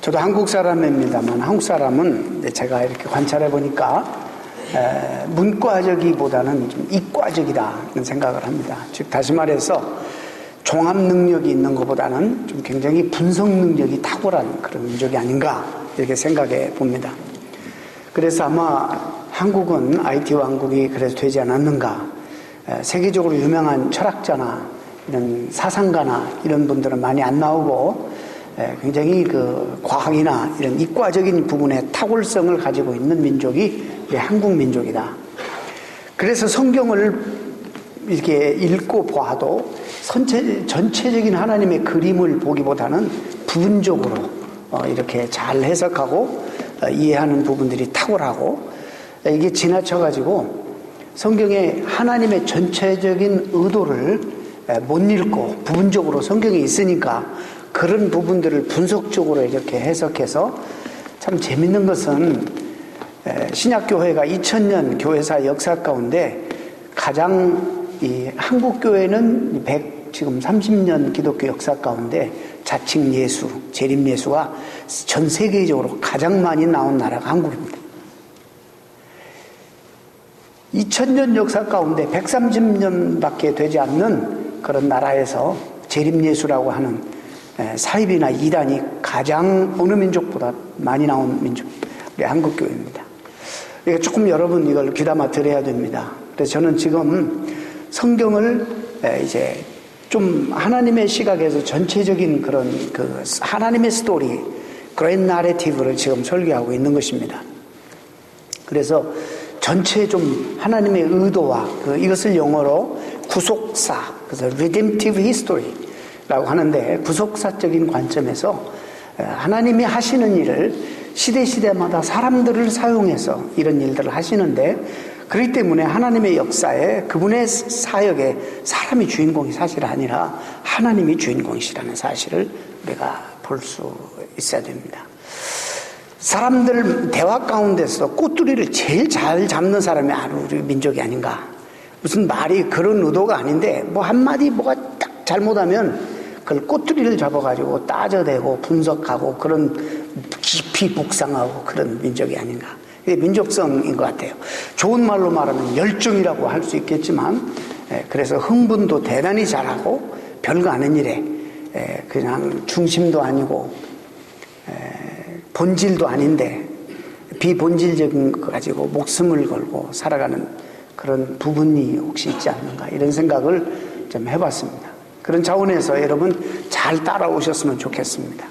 저도 한국 사람입니다만 한국 사람은 제가 이렇게 관찰해 보니까 문과적이보다는 좀 이과적이다는 생각을 합니다. 즉 다시 말해서 종합 능력이 있는 것보다는 좀 굉장히 분석 능력이 탁월한 그런 민족이 아닌가 이렇게 생각해 봅니다. 그래서 아마 한국은 IT 왕국이 그래서 되지 않았는가. 세계적으로 유명한 철학자나 이런 사상가나 이런 분들은 많이 안 나오고 굉장히 그 과학이나 이런 이과적인 부분에 탁월성을 가지고 있는 민족이 우리 한국 민족이다. 그래서 성경을 이렇게 읽고 봐도 전체적인 하나님의 그림을 보기보다는 부분적으로 이렇게 잘 해석하고 이해하는 부분들이 탁월하고 이게 지나쳐가지고 성경의 하나님의 전체적인 의도를 못 읽고 부분적으로 성경에 있으니까 그런 부분들을 분석적으로 이렇게 해석해서 참 재밌는 것은 신약교회가 2000년 교회사 역사 가운데 가장 이 한국교회는 지금 30년 기독교 역사 가운데 자칭 예수, 재림 예수가 전 세계적으로 가장 많이 나온 나라가 한국입니다. 2000년 역사 가운데 130년밖에 되지 않는 그런 나라에서 재림 예수라고 하는 사입이나 이단이 가장 어느 민족보다 많이 나온 민족, 우리 한국교회입니다. 그러니까 조금 여러분 이걸 귀담아 들어야 됩니다. 그래서 저는 지금 성경을 이제 좀 하나님의 시각에서 전체적인 그런 그 하나님의 스토리, 그랜드 나레티브를 지금 설계하고 있는 것입니다. 그래서 전체 좀 하나님의 의도와 이것을 영어로 구속사, 그래서 redemptive history라고 하는데 구속사적인 관점에서 하나님이 하시는 일을 시대마다 사람들을 사용해서 이런 일들을 하시는데 그렇기 때문에 하나님의 역사에 그분의 사역에 사람이 주인공이 사실 아니라 하나님이 주인공이시라는 사실을 우리가 볼 수 있어야 됩니다. 사람들 대화 가운데서 꼬투리를 제일 잘 잡는 사람이 우리 민족이 아닌가. 무슨 말이 그런 의도가 아닌데 뭐 한마디 뭐가 딱 잘못하면 그걸 꼬투리를 잡아가지고 따져대고 분석하고 그런 깊이 묵상하고 그런 민족이 아닌가. 이게 민족성인 것 같아요. 좋은 말로 말하면 열정이라고 할 수 있겠지만 그래서 흥분도 대단히 잘하고 별거 아닌 일에 그냥 중심도 아니고 본질도 아닌데 비본질적인 거 가지고 목숨을 걸고 살아가는 그런 부분이 혹시 있지 않는가 이런 생각을 좀 해봤습니다. 그런 차원에서 여러분 잘 따라오셨으면 좋겠습니다.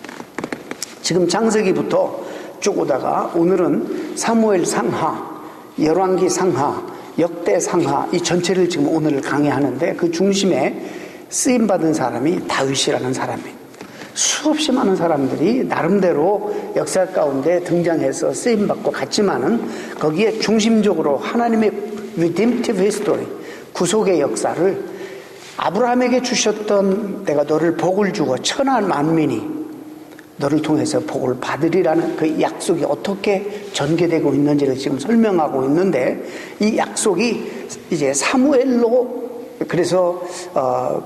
지금 창세기부터 쭉 오다가 오늘은 사무엘 상하, 열왕기 상하, 역대 상하 이 전체를 지금 오늘 강의하는데 그 중심에 쓰임받은 사람이 다윗이라는 사람입니다. 수없이 많은 사람들이 나름대로 역사 가운데 등장해서 쓰임받고 갔지만은 거기에 중심적으로 하나님의 redemptive history, 구속의 역사를 아브라함에게 주셨던 내가 너를 복을 주고 천하 만민이 너를 통해서 복을 받으리라는 그 약속이 어떻게 전개되고 있는지를 지금 설명하고 있는데 이 약속이 이제 사무엘로 그래서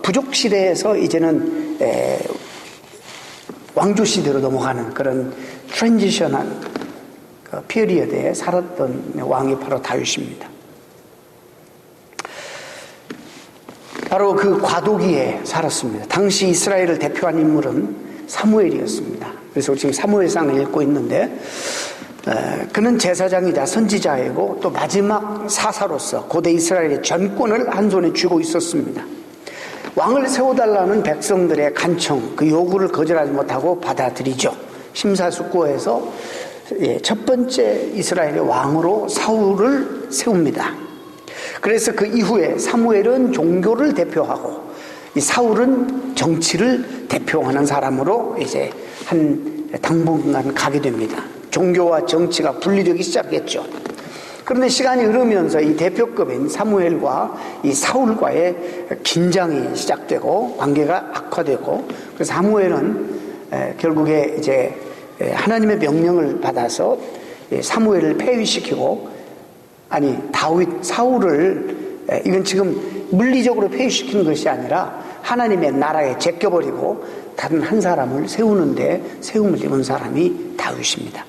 부족 시대에서 이제는 왕조 시대로 넘어가는 그런 트랜지션한 피리어드에 살았던 왕이 바로 다윗입니다. 바로 그 과도기에 살았습니다. 당시 이스라엘을 대표한 인물은 사무엘이었습니다. 그래서 지금 사무엘상을 읽고 있는데 그는 제사장이자 선지자이고 또 마지막 사사로서 고대 이스라엘의 전권을 한 손에 쥐고 있었습니다. 왕을 세워달라는 백성들의 간청, 그 요구를 거절하지 못하고 받아들이죠. 심사숙고해서 첫 번째 이스라엘의 왕으로 사울을 세웁니다. 그래서 그 이후에 사무엘은 종교를 대표하고 이 사울은 정치를 대표하는 사람으로 이제 한 당분간 가게 됩니다. 종교와 정치가 분리되기 시작했죠. 그런데 시간이 흐르면서 이 대표급인 사무엘과 이 사울과의 긴장이 시작되고 관계가 악화되고 그래서 사무엘은 결국에 이제 하나님의 명령을 받아서 사무엘을 폐위시키고 사울을 이건 지금 물리적으로 폐위시키는 것이 아니라 하나님의 나라에 제껴버리고 다른 한 사람을 세우는데 세움을 입은 사람이 다윗입니다.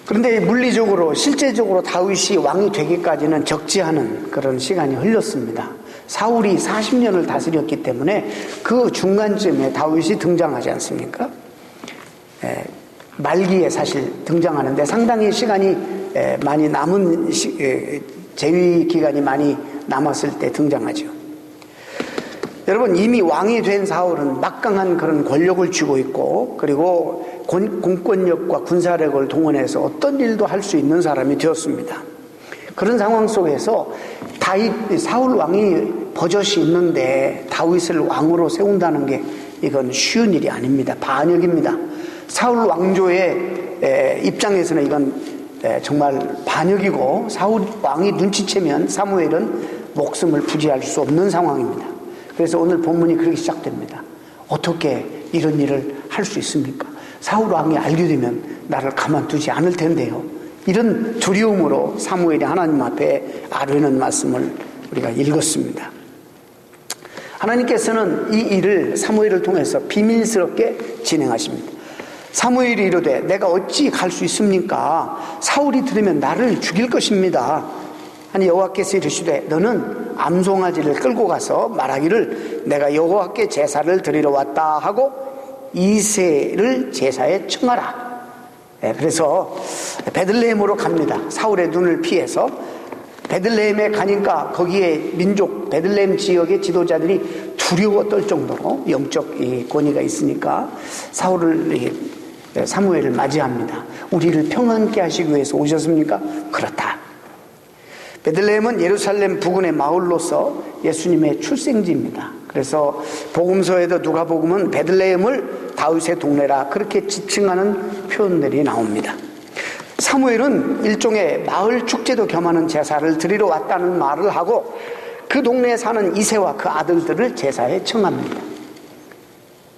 그런데 물리적으로 실제적으로 다윗이 왕이 되기까지는 적지 않은 그런 시간이 흘렀습니다. 사울이 40년을 다스렸기 때문에 그 중간쯤에 다윗이 등장하지 않습니까? 말기에 사실 등장하는데 상당히 시간이 많이 남은 재위 기간이 많이 남았을 때 등장하죠. 여러분, 이미 왕이 된 사울은 막강한 그런 권력을 쥐고 있고, 그리고 공권력과 군사력을 동원해서 어떤 일도 할 수 있는 사람이 되었습니다. 그런 상황 속에서 사울 왕이 버젓이 있는데 다윗을 왕으로 세운다는 게 이건 쉬운 일이 아닙니다. 반역입니다. 사울 왕조의 입장에서는 이건 정말 반역이고, 사울 왕이 눈치채면 사무엘은 목숨을 부지할 수 없는 상황입니다. 그래서 오늘 본문이 그렇게 시작됩니다. 어떻게 이런 일을 할 수 있습니까? 사울 왕이 알게 되면 나를 가만두지 않을 텐데요. 이런 두려움으로 사무엘이 하나님 앞에 아뢰는 말씀을 우리가 읽었습니다. 하나님께서는 이 일을 사무엘을 통해서 비밀스럽게 진행하십니다. 사무엘이 이르되 내가 어찌 갈 수 있습니까? 사울이 들으면 나를 죽일 것입니다. 아니 여호와께서 이르시되 너는 암송아지를 끌고 가서 말하기를 내가 여호와께 제사를 드리러 왔다 하고 이새를 제사에 청하라. 그래서 베들레헴으로 갑니다. 사울의 눈을 피해서 베들레헴에 가니까 거기에 민족 베들레헴 지역의 지도자들이 두려워 떨 정도로 영적 권위가 있으니까 사무엘을 맞이합니다. 우리를 평안케 하시기 위해서 오셨습니까? 그렇다. 베들레헴은 예루살렘 부근의 마을로서 예수님의 출생지입니다. 그래서 복음서에도 누가복음은 베들레헴을 다윗의 동네라 그렇게 지칭하는 표현들이 나옵니다. 사무엘은 일종의 마을 축제도 겸하는 제사를 드리러 왔다는 말을 하고 그 동네에 사는 이새와 그 아들들을 제사에 청합니다.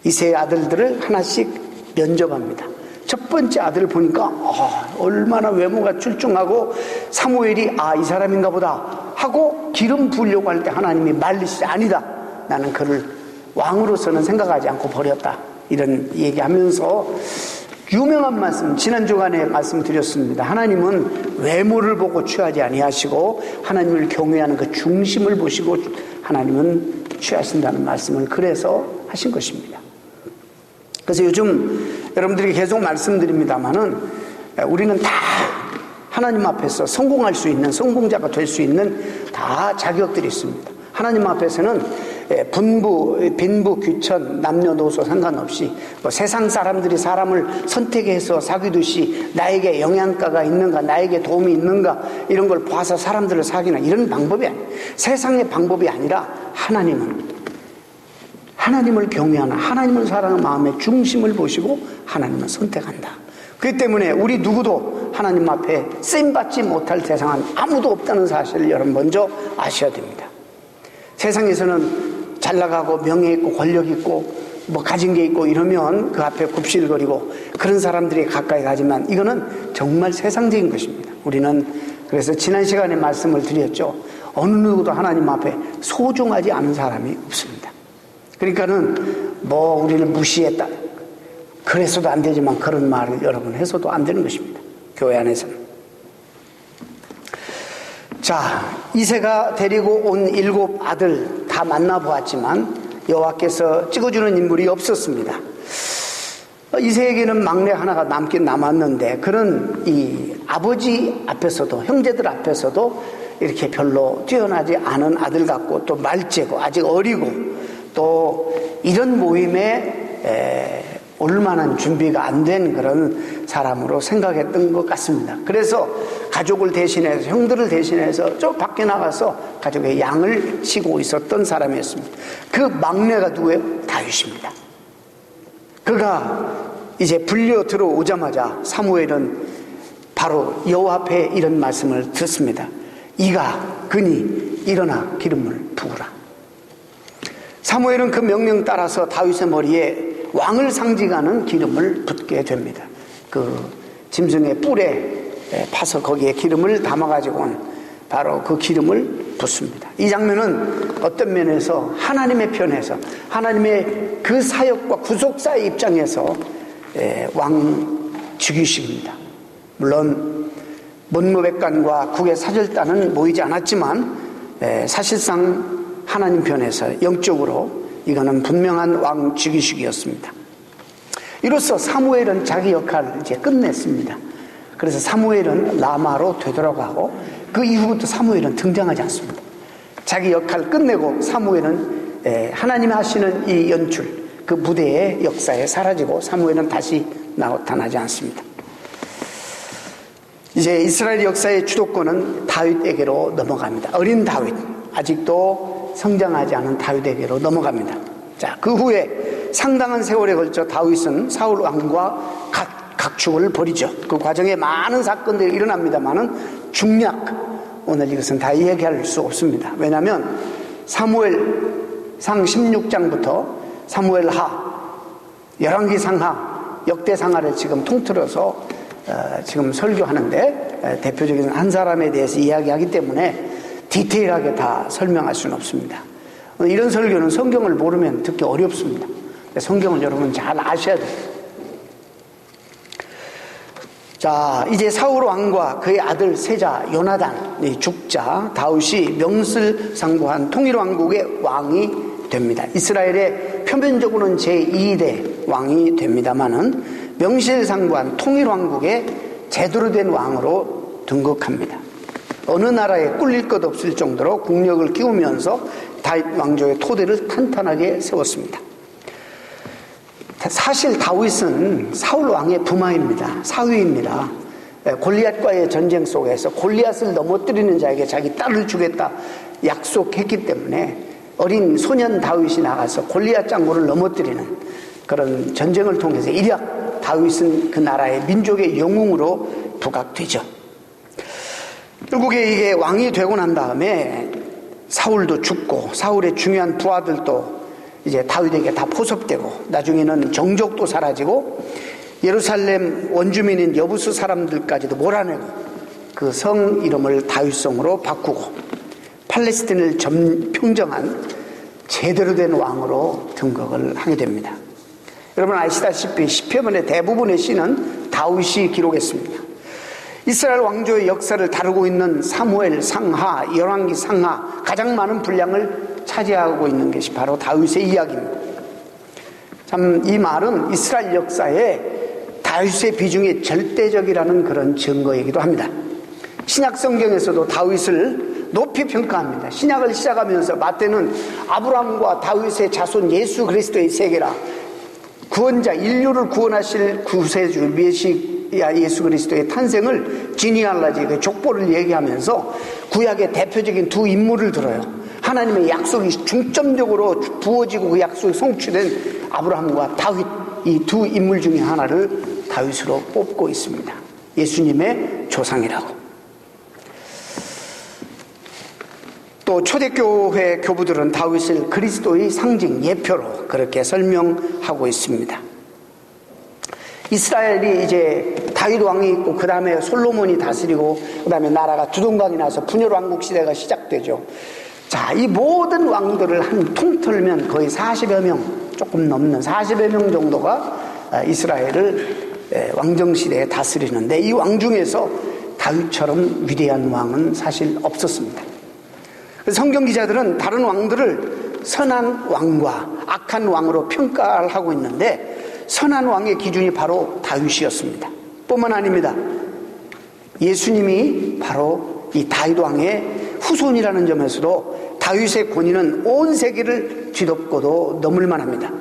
이새의 아들들을 하나씩 면접합니다. 첫 번째 아들을 보니까 얼마나 외모가 출중하고 사무엘이 이 사람인가 보다 하고 기름 부으려고 할 때 하나님이 말리시지 아니다. 나는 그를 왕으로서는 생각하지 않고 버렸다. 이런 얘기하면서 유명한 말씀, 지난 주간에 말씀드렸습니다. 하나님은 외모를 보고 취하지 아니하시고 하나님을 경외하는 그 중심을 보시고 하나님은 취하신다는 말씀을 그래서 하신 것입니다. 그래서 요즘 여러분들에게 계속 말씀드립니다만은 우리는 다 하나님 앞에서 성공할 수 있는, 성공자가 될 수 있는 다 자격들이 있습니다. 하나님 앞에서는 빈부, 귀천, 남녀노소 상관없이 세상 사람들이 사람을 선택해서 사귀듯이 나에게 영양가가 있는가, 나에게 도움이 있는가 이런 걸 봐서 사람들을 사귀는 이런 방법이 아니에요. 세상의 방법이 아니라 하나님을 경외하는, 하나님을 사랑하는 마음의 중심을 보시고 하나님을 선택한다. 그렇기 때문에 우리 누구도 하나님 앞에 쓰임받지 못할 세상은 아무도 없다는 사실을 여러분 먼저 아셔야 됩니다. 세상에서는 잘 나가고 명예 있고 권력 있고 가진 게 있고 이러면 그 앞에 굽실거리고 그런 사람들이 가까이 가지만 이거는 정말 세상적인 것입니다. 우리는 그래서 지난 시간에 말씀을 드렸죠. 어느 누구도 하나님 앞에 소중하지 않은 사람이 없습니다. 그러니까는 우리를 무시했다. 그래서도 안 되지만 그런 말을 여러분 해서도 안 되는 것입니다. 교회 안에서는. 자, 이새가 데리고 온 7 아들 다 만나보았지만 여호와께서 찍어주는 인물이 없었습니다. 이새에게는 막내 하나가 남긴 남았는데 그런 이 아버지 앞에서도 형제들 앞에서도 이렇게 별로 뛰어나지 않은 아들 같고 또 말째고 아직 어리고 또 이런 모임에 올 만한 준비가 안 된 그런 사람으로 생각했던 것 같습니다. 그래서 가족을 대신해서 형들을 대신해서 저 밖에 나가서 가족의 양을 치고 있었던 사람이었습니다. 그 막내가 누구예요? 다윗입니다. 그가 이제 불려 들어오자마자 사무엘은 바로 여호와 앞에 이런 말씀을 듣습니다. 이가 그니 일어나 기름을 부으라. 사무엘은 그 명령 따라서 다윗의 머리에 왕을 상징하는 기름을 붓게 됩니다. 그 짐승의 뿔에 파서 거기에 기름을 담아가지고 바로 그 기름을 붓습니다. 이 장면은 어떤 면에서 하나님의 편에서 하나님의 그 사역과 구속사의 입장에서 왕 즉위식입니다. 물론 문무백관과 국외 사절단은 모이지 않았지만 사실상 하나님 편에서 영적으로 이거는 분명한 왕 즉위식이었습니다. 이로써 사무엘은 자기 역할을 이제 끝냈습니다. 그래서 사무엘은 라마로 되돌아가고 그 이후부터 사무엘은 등장하지 않습니다. 자기 역할을 끝내고 사무엘은 하나님이 하시는 이 연출, 그 무대의 역사에 사라지고 사무엘은 다시 나타나지 않습니다. 이제 이스라엘 역사의 주도권은 다윗에게로 넘어갑니다. 어린 다윗, 아직도 성장하지 않은 다윗에게로 넘어갑니다. 자, 그 후에 상당한 세월에 걸쳐 다윗은 사울 왕과 각축을 벌이죠. 그 과정에 많은 사건들이 일어납니다만은 중략, 오늘 이것은 다 이야기할 수 없습니다. 왜냐하면 사무엘상 16장부터 사무엘하, 열왕기상하, 역대상하를 지금 통틀어서 지금 설교하는데 대표적인 한 사람에 대해서 이야기하기 때문에 디테일하게 다 설명할 수는 없습니다. 이런 설교는 성경을 모르면 듣기 어렵습니다. 성경을 여러분 잘 아셔야 돼요. 자, 이제 사울 왕과 그의 아들 세자 요나단이 죽자 다윗이 명실상부한 통일왕국의 왕이 됩니다. 이스라엘의 표면적으로는 제2대 왕이 됩니다마는 명실상부한 통일왕국의 제대로 된 왕으로 등극합니다. 어느 나라에 꿀릴 것 없을 정도로 국력을 키우면서 다윗 왕조의 토대를 탄탄하게 세웠습니다. 사실 다윗은 사울 왕의 부마입니다. 사위입니다. 골리앗과의 전쟁 속에서 골리앗을 넘어뜨리는 자에게 자기 딸을 주겠다 약속했기 때문에 어린 소년 다윗이 나가서 골리앗 장군을 넘어뜨리는 그런 전쟁을 통해서 일약 다윗은 그 나라의 민족의 영웅으로 부각되죠. 결국에 이게 왕이 되고 난 다음에 사울도 죽고 사울의 중요한 부하들도 이제 다윗에게 다 포섭되고 나중에는 정족도 사라지고 예루살렘 원주민인 여부수 사람들까지도 몰아내고 그 성 이름을 다윗성으로 바꾸고 팔레스틴을 평정한 제대로 된 왕으로 등극을 하게 됩니다. 여러분 아시다시피 시편의 대부분의 시는 다윗이 기록했습니다. 이스라엘 왕조의 역사를 다루고 있는 사무엘 상하, 열왕기 상하 가장 많은 분량을 차지하고 있는 것이 바로 다윗의 이야기입니다. 참 이 말은 이스라엘 역사에 다윗의 비중이 절대적이라는 그런 증거이기도 합니다. 신약 성경에서도 다윗을 높이 평가합니다. 신약을 시작하면서 마태는 아브라함과 다윗의 자손 예수 그리스도의 세계라, 구원자 인류를 구원하실 구세주 메시아 예수 그리스도의 탄생을 지니알라지 그 족보를 얘기하면서 구약의 대표적인 두 인물을 들어요. 하나님의 약속이 중점적으로 부어지고 그 약속이 성취된 아브라함과 다윗, 이 두 인물 중에 하나를 다윗으로 뽑고 있습니다. 예수님의 조상이라고. 또 초대교회 교부들은 다윗을 그리스도의 상징, 예표로 그렇게 설명하고 있습니다. 이스라엘이 이제 다윗 왕이 있고 그 다음에 솔로몬이 다스리고 그 다음에 나라가 두동강이 나서 분열왕국 시대가 시작되죠. 자, 이 모든 왕들을 한 통틀면 거의 40여 명, 조금 넘는 40여 명 정도가 이스라엘을 왕정시대에 다스리는데 이 왕 중에서 다윗처럼 위대한 왕은 사실 없었습니다. 성경 기자들은 다른 왕들을 선한 왕과 악한 왕으로 평가를 하고 있는데 선한 왕의 기준이 바로 다윗이었습니다. 뿐만 아닙니다. 예수님이 바로 이 다윗 왕의 후손이라는 점에서도 다윗의 권위는 온 세계를 뒤덮고도 넘을 만합니다.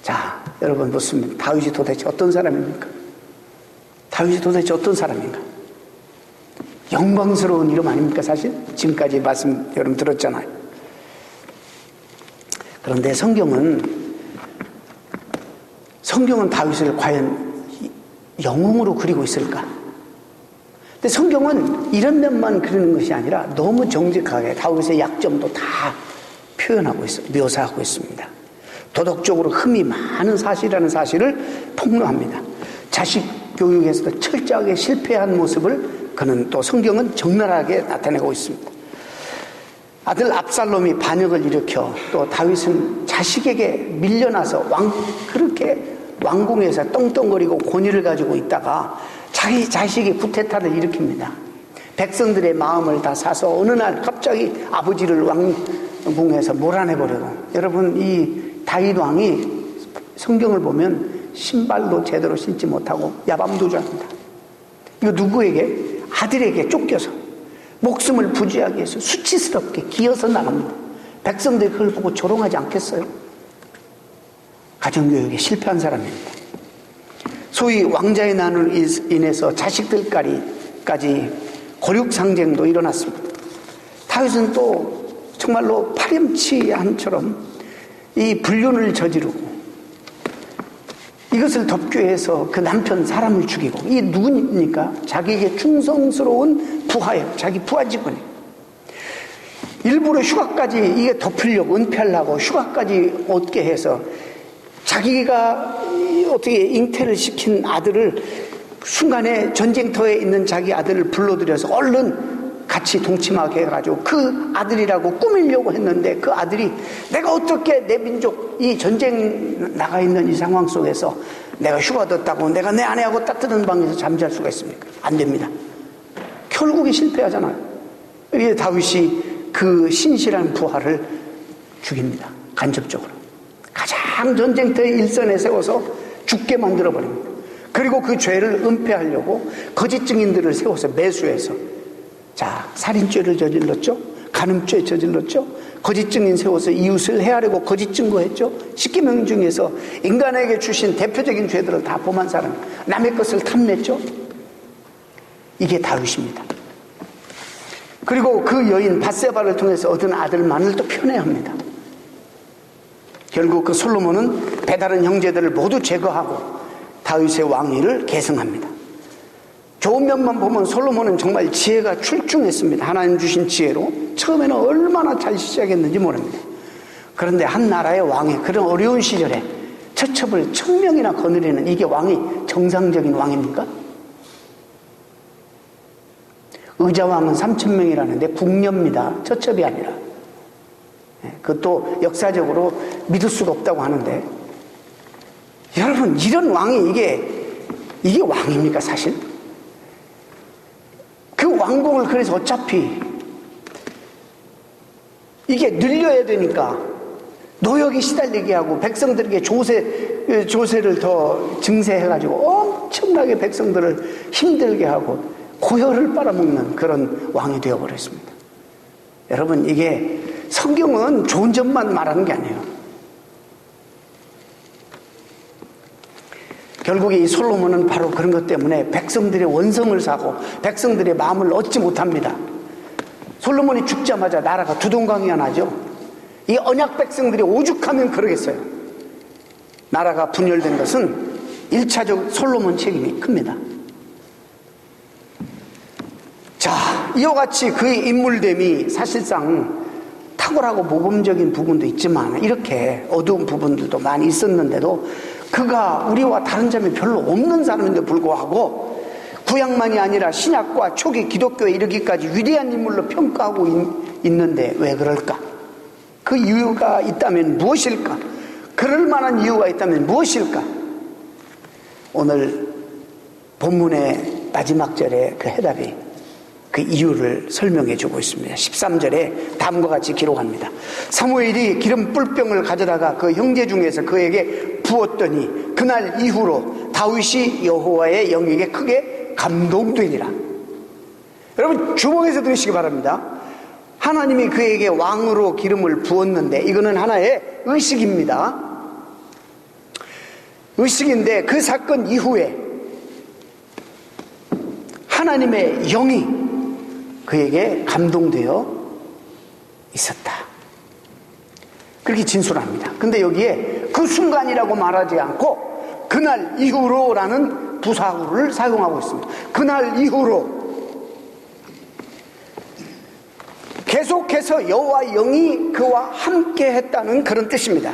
자, 여러분 묻습니다. 다윗이 도대체 어떤 사람입니까? 다윗이 도대체 어떤 사람인가? 영광스러운 이름 아닙니까 사실? 지금까지 말씀 여러분 들었잖아요. 그런데 성경은 다윗을 과연 영웅으로 그리고 있을까? 근데 성경은 이런 면만 그리는 것이 아니라 너무 정직하게 다윗의 약점도 다 표현하고 있습니다. 묘사하고 있습니다. 도덕적으로 흠이 많은 사실이라는 사실을 폭로합니다. 자식 교육에서도 철저하게 실패한 모습을 그는 또 성경은 적나라하게 나타내고 있습니다. 아들 압살롬이 반역을 일으켜 또 다윗은 자식에게 밀려나서 그렇게 왕궁에서 떵떵거리고 권위를 가지고 있다가 자기 자식이 쿠데타를 일으킵니다. 백성들의 마음을 다 사서 어느 날 갑자기 아버지를 왕궁에서 몰아내버리고, 여러분 이 다윗 왕이 성경을 보면 신발도 제대로 신지 못하고 야밤도주합니다. 이거 누구에게? 아들에게 쫓겨서 목숨을 부지하기 위해서 수치스럽게 기어서 나갑니다. 백성들이 그걸 보고 조롱하지 않겠어요? 가정교육에 실패한 사람입니다. 소위 왕자의 난으로 인해서 자식들까지 고륙상쟁도 일어났습니다. 다윗은 또 정말로 파렴치한처럼 이 불륜을 저지르고 이것을 덮기 위해서 그 남편 사람을 죽이고, 이게 누구입니까? 자기에게 충성스러운 부하예요. 자기 부하 직원이에요. 일부러 휴가까지 이게 덮으려고, 은폐하려고 휴가까지 얻게 해서 자기가 어떻게 잉태를 시킨 아들을 순간에 전쟁터에 있는 자기 아들을 불러들여서 얼른 같이 동침하게 해가지고 그 아들이라고 꾸미려고 했는데, 그 아들이 내가 어떻게 내 민족 이 전쟁 나가 있는 이 상황 속에서 내가 휴가 뒀다고 내가 내 아내하고 따뜻한 방에서 잠잘 수가 있습니까? 안 됩니다. 결국에 실패하잖아요. 이게 다윗이 그 신실한 부하를 죽입니다. 간접적으로. 가장 전쟁터의 일선에 세워서 죽게 만들어버립니다. 그리고 그 죄를 은폐하려고 거짓 증인들을 세워서 매수해서, 자, 살인죄를 저질렀죠. 간음죄 저질렀죠. 거짓 증인 세워서 이웃을 해하려고 거짓 증거했죠. 10계명 중에서 인간에게 주신 대표적인 죄들을 다 범한 사람, 남의 것을 탐냈죠. 이게 다윗입니다. 그리고 그 여인 밧세바를 통해서 얻은 아들만을 또 편애합니다. 결국 그 솔로몬은 배다른 형제들을 모두 제거하고 다윗의 왕위를 계승합니다. 좋은 면만 보면 솔로몬은 정말 지혜가 출중했습니다. 하나님 주신 지혜로 처음에는 얼마나 잘 시작했는지 모릅니다. 그런데 한 나라의 왕이 그런 어려운 시절에 처첩을 1000명이나 거느리는, 이게 왕이 정상적인 왕입니까? 의자왕은 3000명이라는데 궁녀입니다. 처첩이 아니라. 그것도 역사적으로 믿을 수가 없다고 하는데, 여러분 이런 왕이 이게 왕입니까 사실? 그 왕궁을 그래서 어차피 이게 늘려야 되니까 노역이 시달리게 하고 백성들에게 조세를 더 증세해가지고 엄청나게 백성들을 힘들게 하고 고혈을 빨아먹는 그런 왕이 되어버렸습니다. 여러분 이게 성경은 좋은 점만 말하는 게 아니에요. 결국에 이 솔로몬은 바로 그런 것 때문에 백성들의 원성을 사고 백성들의 마음을 얻지 못합니다. 솔로몬이 죽자마자 나라가 두동강이가 나죠. 이 언약 백성들이 오죽하면 그러겠어요. 나라가 분열된 것은 1차적 솔로몬 책임이 큽니다. 자, 이와 같이 그의 인물됨이 사실상 탁월하고 모범적인 부분도 있지만 이렇게 어두운 부분들도 많이 있었는데도 그가 우리와 다른 점이 별로 없는 사람인데 불구하고 구약만이 아니라 신약과 초기 기독교에 이르기까지 위대한 인물로 평가하고 있는데 왜 그럴까? 그 이유가 있다면 무엇일까? 그럴 만한 이유가 있다면 무엇일까? 오늘 본문의 마지막 절에 그 해답이 그 이유를 설명해 주고 있습니다. 13절에 다음과 같이 기록합니다. 사무엘이 기름 뿔병을 가져다가 그 형제 중에서 그에게 부었더니 그날 이후로 다윗이 여호와의 영에게 크게 감동되니라. 여러분 주목해서 들으시기 바랍니다. 하나님이 그에게 왕으로 기름을 부었는데 이거는 하나의 의식입니다. 의식인데 그 사건 이후에 하나님의 영이 그에게 감동되어 있었다. 그렇게 진술합니다. 근데 여기에 그 순간이라고 말하지 않고 그날 이후로라는 부사구를 사용하고 있습니다. 그날 이후로 계속해서 여호와 영이 그와 함께 했다는 그런 뜻입니다.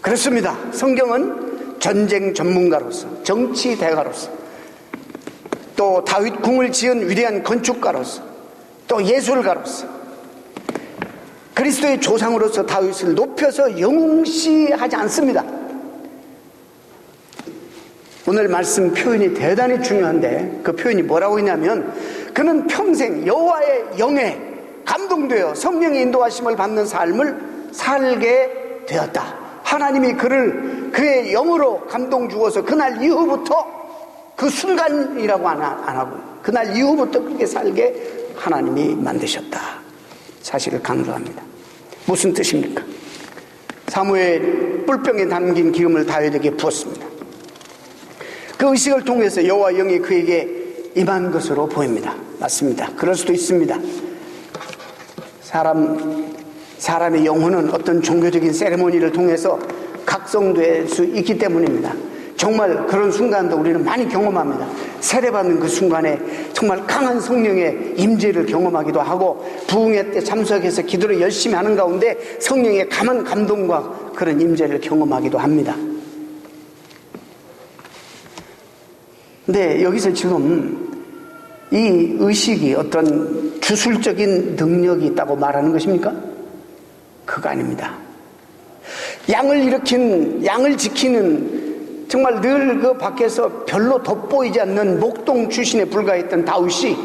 그렇습니다. 성경은 전쟁 전문가로서, 정치 대가로서, 또 다윗 궁을 지은 위대한 건축가로서, 또 예술가로서 그리스도의 조상으로서 다윗을 높여서 영웅시하지 않습니다. 오늘 말씀 표현이 대단히 중요한데 그 표현이 뭐라고 했냐면 그는 평생 여호와의 영에 감동되어 성령의 인도하심을 받는 삶을 살게 되었다. 하나님이 그를 그의 영으로 감동 주어서 그날 이후부터 그 순간이라고 안 하고 그날 이후부터 그렇게 살게 하나님이 만드셨다. 사실을 강조합니다. 무슨 뜻입니까? 사무엘 뿔병에 담긴 기름을 다윗에게 부었습니다. 그 의식을 통해서 여호와 영이 그에게 임한 것으로 보입니다. 맞습니다. 그럴 수도 있습니다. 사람의 영혼은 어떤 종교적인 세레모니를 통해서 각성될 수 있기 때문입니다. 정말 그런 순간도 우리는 많이 경험합니다. 세례받는 그 순간에 정말 강한 성령의 임재를 경험하기도 하고 부흥회 때 참석해서 기도를 열심히 하는 가운데 성령의 강한 감동과 그런 임재를 경험하기도 합니다. 근데 여기서 지금 이 의식이 어떤 주술적인 능력이 있다고 말하는 것입니까? 그거 아닙니다. 양을 지키는 정말 늘 그 밖에서 별로 돋보이지 않는 목동 출신에 불과했던 다윗이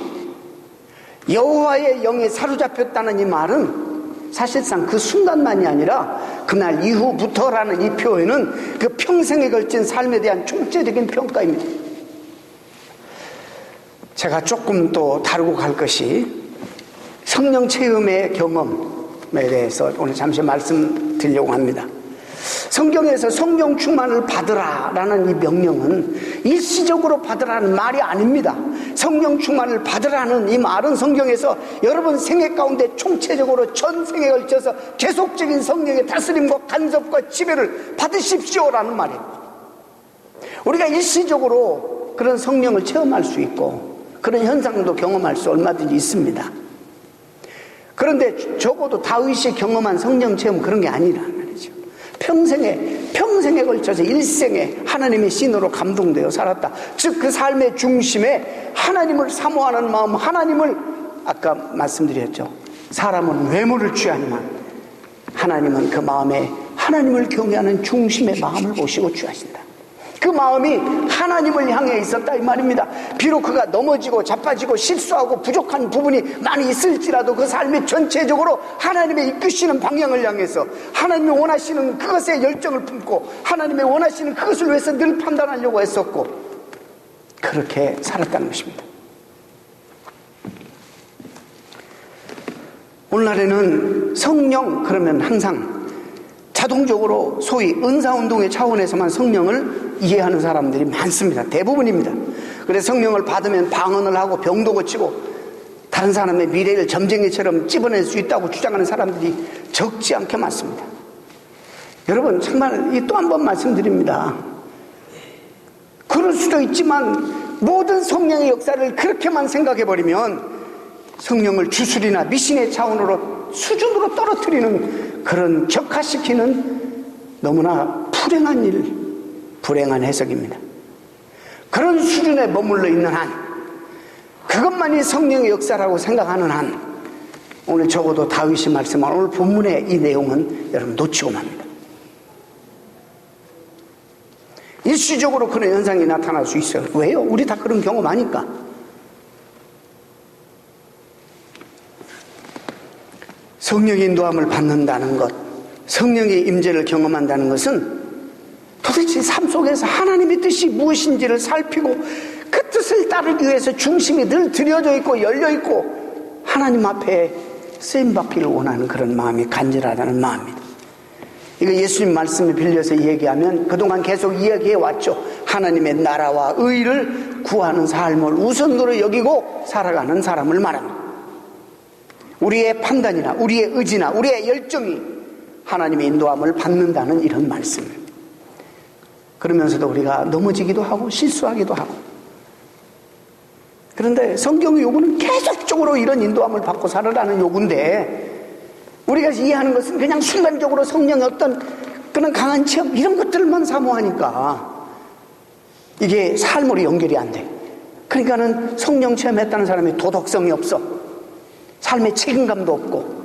여호와의 영에 사로잡혔다는 이 말은 사실상 그 순간만이 아니라 그날 이후부터라는 이 표현은 그 평생에 걸친 삶에 대한 총체적인 평가입니다. 제가 조금 또 다루고 갈 것이 성령 체험의 경험에 대해서 오늘 잠시 말씀드리려고 합니다. 성경에서 성령 충만을 받으라라는 이 명령은 일시적으로 받으라는 말이 아닙니다. 성령 충만을 받으라는 이 말은 성경에서 여러분 생애 가운데 총체적으로 전생에 걸쳐서 계속적인 성령의 다스림과 간섭과 지배를 받으십시오라는 말이에요. 우리가 일시적으로 그런 성령을 체험할 수 있고 그런 현상도 경험할 수 얼마든지 있습니다. 그런데 적어도 다윗이 경험한 성령 체험 그런 게 아니라는 말이죠. 평생에 걸쳐서 일생에 하나님의 신으로 감동되어 살았다. 즉 그 삶의 중심에 하나님을 사모하는 마음, 하나님을 아까 말씀드렸죠. 사람은 외모를 취하지만 하나님은 그 마음에 하나님을 경외하는 중심의 마음을 보시고 취하신다. 그 마음이 하나님을 향해 있었다 이 말입니다. 비록 그가 넘어지고 자빠지고 실수하고 부족한 부분이 많이 있을지라도 그 삶이 전체적으로 하나님의 이끄시는 방향을 향해서 하나님이 원하시는 그것에 열정을 품고 하나님이 원하시는 그것을 위해서 늘 판단하려고 했었고 그렇게 살았다는 것입니다. 오늘날에는 성령 그러면 항상 자동적으로 소위 은사운동의 차원에서만 성령을 이해하는 사람들이 많습니다. 대부분입니다. 그래서 성령을 받으면 방언을 하고 병도 고치고 다른 사람의 미래를 점쟁이처럼 찝어낼 수 있다고 주장하는 사람들이 적지 않게 많습니다. 여러분 정말 또 한 번 말씀드립니다. 그럴 수도 있지만 모든 성령의 역사를 그렇게만 생각해버리면 성령을 주술이나 미신의 차원으로 수준으로 떨어뜨리는 그런 격화시키는 너무나 불행한 해석입니다. 그런 수준에 머물러 있는 한 그것만이 성령의 역사라고 생각하는 한 오늘 적어도 다윗이 말씀한 오늘 본문의 이 내용은 여러분 놓치고 맙니다. 일시적으로 그런 현상이 나타날 수 있어요. 왜요? 우리 다 그런 경험하니까. 성령의 인도함을 받는다는 것, 성령의 임재를 경험한다는 것은 도대체 삶 속에서 하나님의 뜻이 무엇인지를 살피고 그 뜻을 따르기 위해서 중심이 늘 들여져 있고 열려 있고 하나님 앞에 쓰임받기를 원하는 그런 마음이 간절하다는 마음입니다. 이거 예수님 말씀을 빌려서 얘기하면 그동안 계속 이야기해 왔죠. 하나님의 나라와 의를 구하는 삶을 우선으로 여기고 살아가는 사람을 말합니다. 우리의 판단이나 우리의 의지나 우리의 열정이 하나님의 인도함을 받는다는 이런 말씀. 그러면서도 우리가 넘어지기도 하고 실수하기도 하고. 그런데 성경의 요구는 계속적으로 이런 인도함을 받고 살아라는 요구인데 우리가 이해하는 것은 그냥 순간적으로 성령의 어떤 그런 강한 체험 이런 것들만 사모하니까 이게 삶으로 연결이 안 돼. 그러니까는 성령 체험했다는 사람이 도덕성이 없어. 삶의 책임감도 없고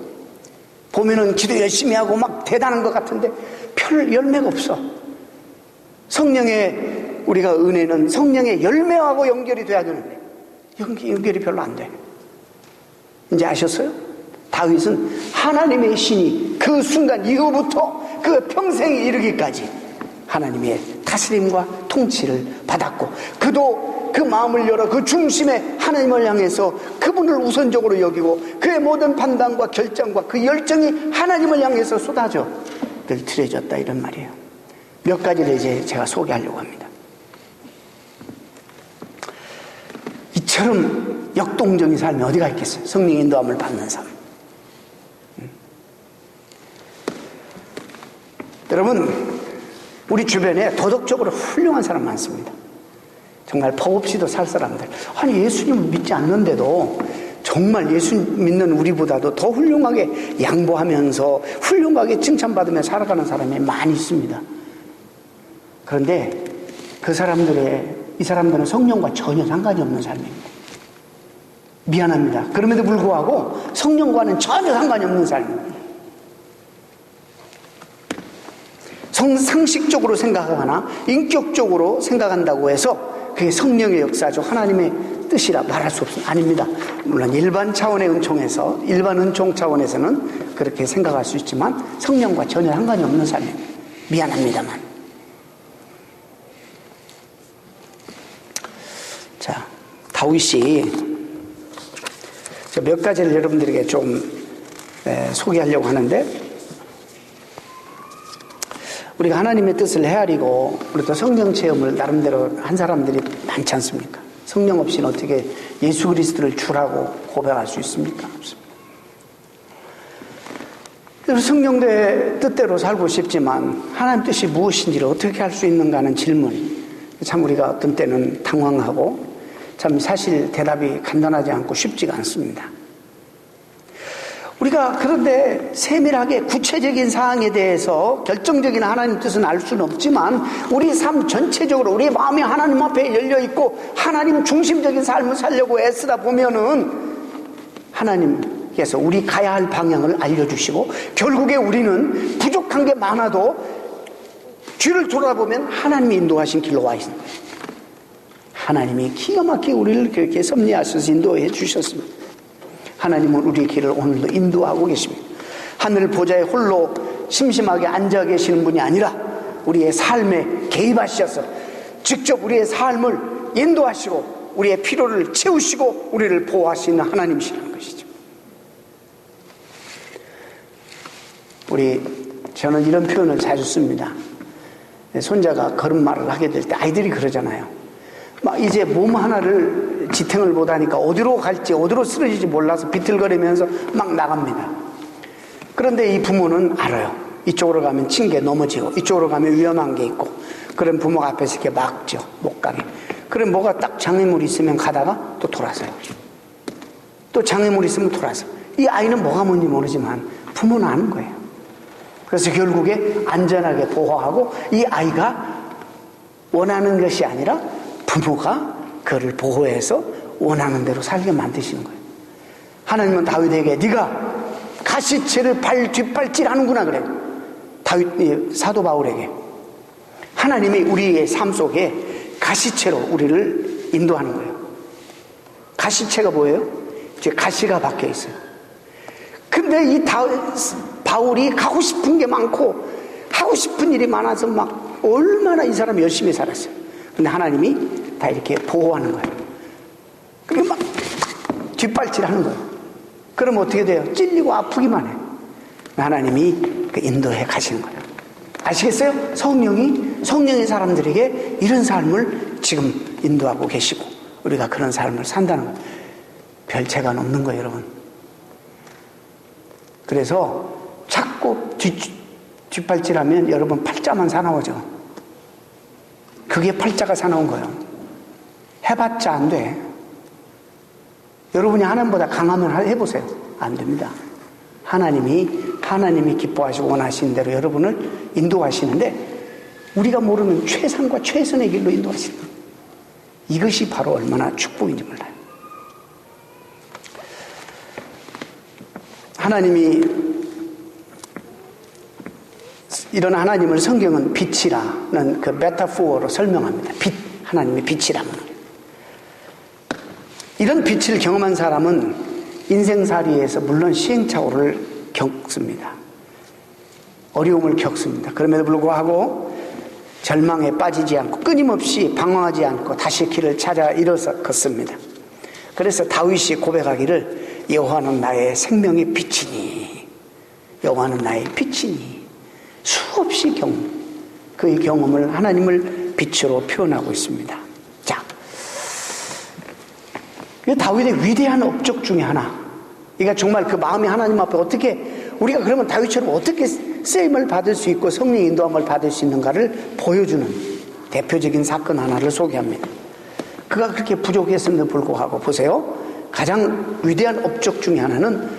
보면은 기도 열심히 하고 막 대단한 것 같은데 별 열매가 없어. 성령의 우리가 은혜는 성령의 열매하고 연결이 돼야 되는데 연결이 별로 안 돼. 이제 아셨어요? 다윗은 하나님의 신이 그 순간 이후부터 그 평생에 이르기까지 하나님의 다스림과 통치를 받았고, 그도 그 마음을 열어 그 중심에 하나님을 향해서 그분을 우선적으로 여기고 그의 모든 판단과 결정과 그 열정이 하나님을 향해서 쏟아져 늘 드려졌다, 이런 말이에요. 몇 가지를 이제 제가 소개하려고 합니다. 이처럼 역동적인 삶이 어디가 있겠어요? 성령의 인도함을 받는 삶. 여러분, 우리 주변에 도덕적으로 훌륭한 사람 많습니다. 정말 법없이도 살 사람들. 아니, 예수님 믿지 않는데도 정말 예수 믿는 우리보다도 더 훌륭하게 양보하면서 훌륭하게 칭찬받으며 살아가는 사람이 많이 있습니다. 그런데 이 사람들은 성령과 전혀 상관이 없는 삶입니다. 미안합니다. 그럼에도 불구하고 성령과는 전혀 상관이 없는 삶입니다. 상식적으로 생각하거나 인격적으로 생각한다고 해서 그게 성령의 역사죠, 하나님의 뜻이라 말할 수 없습니다. 아닙니다. 물론 일반 차원의 은총에서, 일반 은총 차원에서는 그렇게 생각할 수 있지만 성령과 전혀 상관이 없는 삶입니다. 미안합니다만. 자, 다윗이 몇 가지를 여러분들에게 좀 소개하려고 하는데, 우리가 하나님의 뜻을 헤아리고 우리도 성령 체험을 나름대로 한 사람들이 많지 않습니까? 성령 없이는 어떻게 예수 그리스도를 주라고 고백할 수 있습니까? 없습니다. 그래서 성령의 뜻대로 살고 싶지만 하나님 뜻이 무엇인지를 어떻게 할 수 있는가 하는 질문, 참 우리가 어떤 때는 당황하고 참 사실 대답이 간단하지 않고 쉽지가 않습니다. 우리가 그런데 세밀하게 구체적인 사항에 대해서 결정적인 하나님 뜻은 알 수는 없지만 우리 삶 전체적으로 우리 마음이 하나님 앞에 열려있고 하나님 중심적인 삶을 살려고 애쓰다 보면은 하나님께서 우리 가야 할 방향을 알려주시고, 결국에 우리는 부족한 게 많아도 뒤를 돌아보면 하나님이 인도하신 길로 와 있는 거예요. 하나님이 기가 막히게 우리를 그렇게 섭리하셔서 인도해 주셨습니다. 하나님은 우리의 길을 오늘도 인도하고 계십니다. 하늘 보좌에 홀로 심심하게 앉아 계시는 분이 아니라 우리의 삶에 개입하셔서 직접 우리의 삶을 인도하시고 우리의 필요를 채우시고 우리를 보호하시는 하나님이시라는 것이죠. 저는 이런 표현을 자주 씁니다. 손자가 걸음마를 하게 될 때 아이들이 그러잖아요. 막 이제 몸 하나를 지탱을 못하니까 어디로 갈지 어디로 쓰러질지 몰라서 비틀거리면서 막 나갑니다. 그런데 이 부모는 알아요. 이쪽으로 가면 층계 넘어지고 이쪽으로 가면 위험한 게 있고, 그럼 부모가 앞에서 이렇게 막죠, 못 가게. 그럼 뭐가 딱 장애물이 있으면 가다가 또 돌아서요. 또 장애물이 있으면 돌아서. 이 아이는 뭐가 뭔지 모르지만 부모는 아는 거예요. 그래서 결국에 안전하게 보호하고 이 아이가 원하는 것이 아니라 부모가 그를 보호해서 원하는 대로 살게 만드시는 거예요. 하나님은 다윗에게 네가 가시체를 뒷발질하는구나 그래. 사도 바울에게 하나님이 우리의 삶 속에 가시체로 우리를 인도하는 거예요. 가시체가 뭐예요? 이제 가시가 박혀 있어요. 근데 이 바울이 가고 싶은 게 많고 하고 싶은 일이 많아서 막 얼마나 이 사람이 열심히 살았어요. 근데 하나님이 다 이렇게 보호하는 거예요. 그리고 막 뒷발질하는 거예요. 그럼 어떻게 돼요? 찔리고 아프기만 해요. 하나님이 그 인도해 가시는 거예요. 아시겠어요? 성령의 사람들에게 이런 삶을 지금 인도하고 계시고 우리가 그런 삶을 산다는 거예요. 별 재간 없는 거예요, 여러분. 그래서 자꾸 뒷발질하면 여러분 팔자만 사나워져. 그게 팔자가 사나운 거예요. 해봤자 안 돼. 여러분이 하나님보다 강하면 해보세요. 안 됩니다. 하나님이 기뻐하시고 원하시는 대로 여러분을 인도하시는데 우리가 모르는 최상과 최선의 길로 인도하시는 거예요. 이것이 바로 얼마나 축복인지 몰라요. 하나님이 이런 하나님을 성경은 빛이라는 그 메타포어로 설명합니다. 빛, 하나님의 빛이라는. 이런 빛을 경험한 사람은 인생살이에서 물론 시행착오를 겪습니다. 어려움을 겪습니다. 그럼에도 불구하고 절망에 빠지지 않고 끊임없이 방황하지 않고 다시 길을 찾아 일어서 걷습니다. 그래서 다윗이 고백하기를 여호와는 나의 생명의 빛이니, 여호와는 나의 빛이니, 수없이 그의 경험을 하나님을 빛으로 표현하고 있습니다. 자, 이 다윗의 위대한 업적 중에 하나, 그러니까 정말 그 마음이 하나님 앞에 어떻게, 우리가 그러면 다윗처럼 어떻게 쓰임을 받을 수 있고 성령의 인도함을 받을 수 있는가를 보여주는 대표적인 사건 하나를 소개합니다. 그가 그렇게 부족했음에도 불구하고 보세요. 가장 위대한 업적 중에 하나는